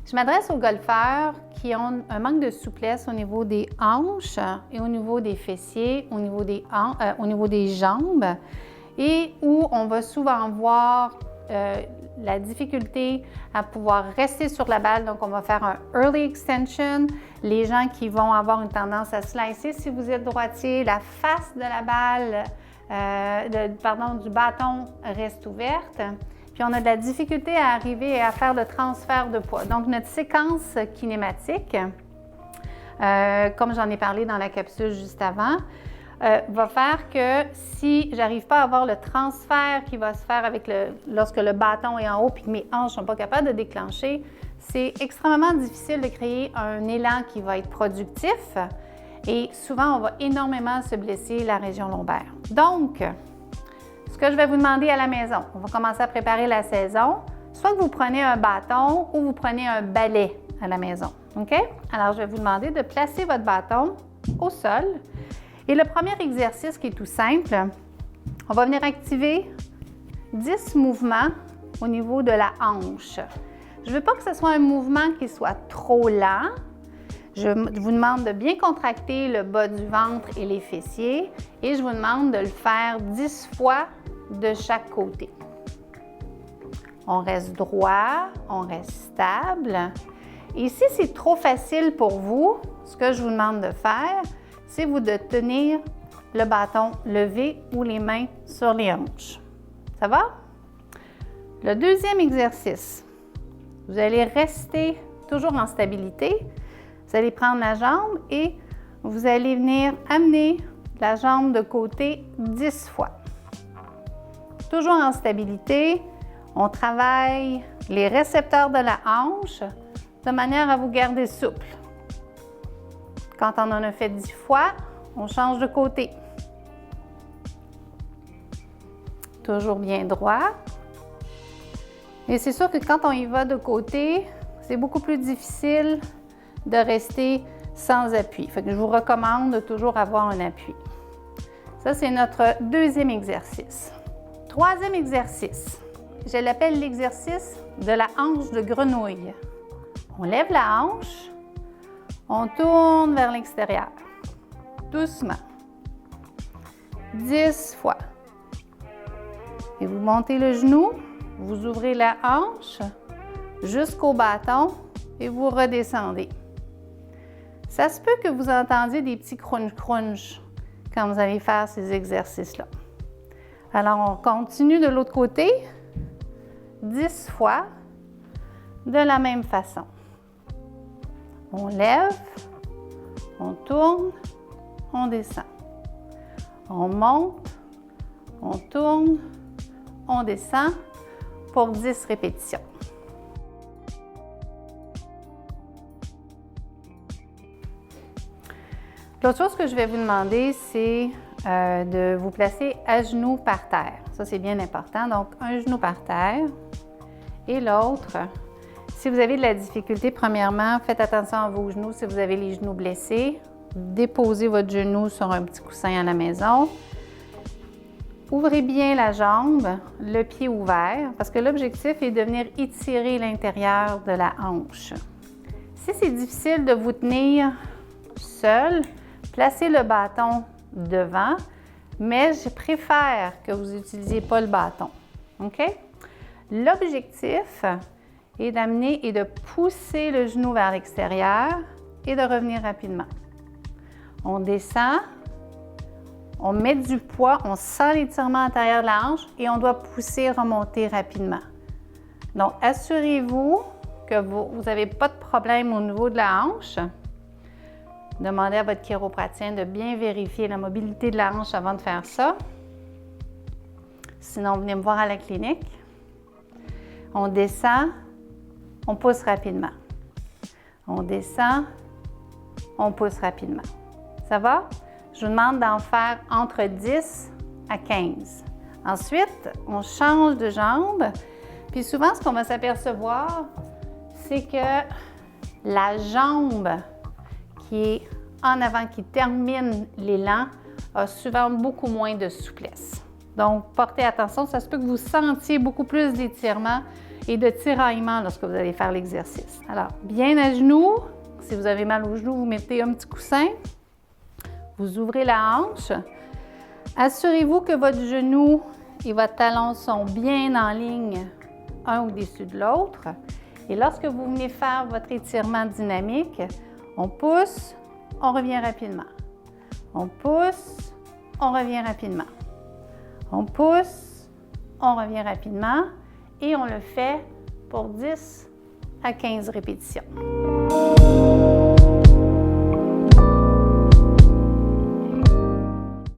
Je m'adresse aux golfeurs qui ont un manque de souplesse au niveau des hanches et au niveau des fessiers, au niveau des jambes, et où on va souvent voir la difficulté à pouvoir rester sur la balle. Donc, on va faire un early extension. Les gens qui vont avoir une tendance à slicer, si vous êtes droitier, la face de la balle, du bâton reste ouverte. Puis, on a de la difficulté à arriver à faire le transfert de poids. Donc, notre séquence kinématique, comme j'en ai parlé dans la capsule juste avant, va faire que si j'arrive pas à avoir le transfert qui va se faire lorsque le bâton est en haut et que mes hanches ne sont pas capables de déclencher, c'est extrêmement difficile de créer un élan qui va être productif et souvent on va énormément se blesser la région lombaire. Donc, ce que je vais vous demander à la maison, on va commencer à préparer la saison, soit que vous prenez un bâton ou vous prenez un balai à la maison. OK? Alors, je vais vous demander de placer votre bâton au sol. Et le premier exercice qui est tout simple, on va venir activer 10 mouvements au niveau de la hanche. Je ne veux pas que ce soit un mouvement qui soit trop lent. Je vous demande de bien contracter le bas du ventre et les fessiers et je vous demande de le faire 10 fois de chaque côté. On reste droit, on reste stable. Et si c'est trop facile pour vous, ce que je vous demande de faire, c'est de tenir le bâton levé ou les mains sur les hanches. Ça va? Le deuxième exercice, vous allez rester toujours en stabilité. Vous allez prendre la jambe et vous allez venir amener la jambe de côté 10 fois. Toujours en stabilité, on travaille les récepteurs de la hanche de manière à vous garder souple. Quand on en a fait 10 fois, on change de côté. Toujours bien droit. Et c'est sûr que quand on y va de côté, c'est beaucoup plus difficile de rester sans appui. Fait que je vous recommande de toujours avoir un appui. Ça, c'est notre deuxième exercice. Troisième exercice, je l'appelle l'exercice de la hanche de grenouille. On lève la hanche. On tourne vers l'extérieur, doucement, 10 fois. Et vous montez le genou, vous ouvrez la hanche jusqu'au bâton et vous redescendez. Ça se peut que vous entendiez des petits crunch-crunch quand vous allez faire ces exercices-là. Alors, on continue de l'autre côté, 10 fois, de la même façon. On lève, on tourne, on descend. On monte, on tourne, on descend pour 10 répétitions. L'autre chose que je vais vous demander, c'est de vous placer à genoux par terre. Ça, c'est bien important. Donc, un genou par terre et l'autre. Si vous avez de la difficulté, premièrement, faites attention à vos genoux. Si vous avez les genoux blessés, déposez votre genou sur un petit coussin à la maison. Ouvrez bien la jambe, le pied ouvert, parce que l'objectif est de venir étirer l'intérieur de la hanche. Si c'est difficile de vous tenir seul, placez le bâton devant, mais je préfère que vous n'utilisiez pas le bâton. OK? L'objectif est d'amener et de pousser le genou vers l'extérieur et de revenir rapidement. On descend, on met du poids, on sent l'étirement intérieur de la hanche et on doit pousser, remonter rapidement. Donc, assurez-vous que vous n'avez pas de problème au niveau de la hanche. Demandez à votre chiropratien de bien vérifier la mobilité de la hanche avant de faire ça. Sinon, venez me voir à la clinique. On descend, on pousse rapidement. On descend, on pousse rapidement. Ça va? Je vous demande d'en faire entre 10 à 15. Ensuite, on change de jambe. Puis souvent, ce qu'on va s'apercevoir, c'est que la jambe qui est en avant, qui termine l'élan, a souvent beaucoup moins de souplesse. Donc, portez attention, ça se peut que vous sentiez beaucoup plus d'étirement et de tiraillement lorsque vous allez faire l'exercice. Alors, bien à genoux. Si vous avez mal aux genoux, vous mettez un petit coussin. Vous ouvrez la hanche. Assurez-vous que votre genou et votre talon sont bien en ligne, un au-dessus de l'autre. Et lorsque vous venez faire votre étirement dynamique, on pousse, on revient rapidement. On pousse, on revient rapidement. On pousse, on revient rapidement et on le fait pour 10 à 15 répétitions.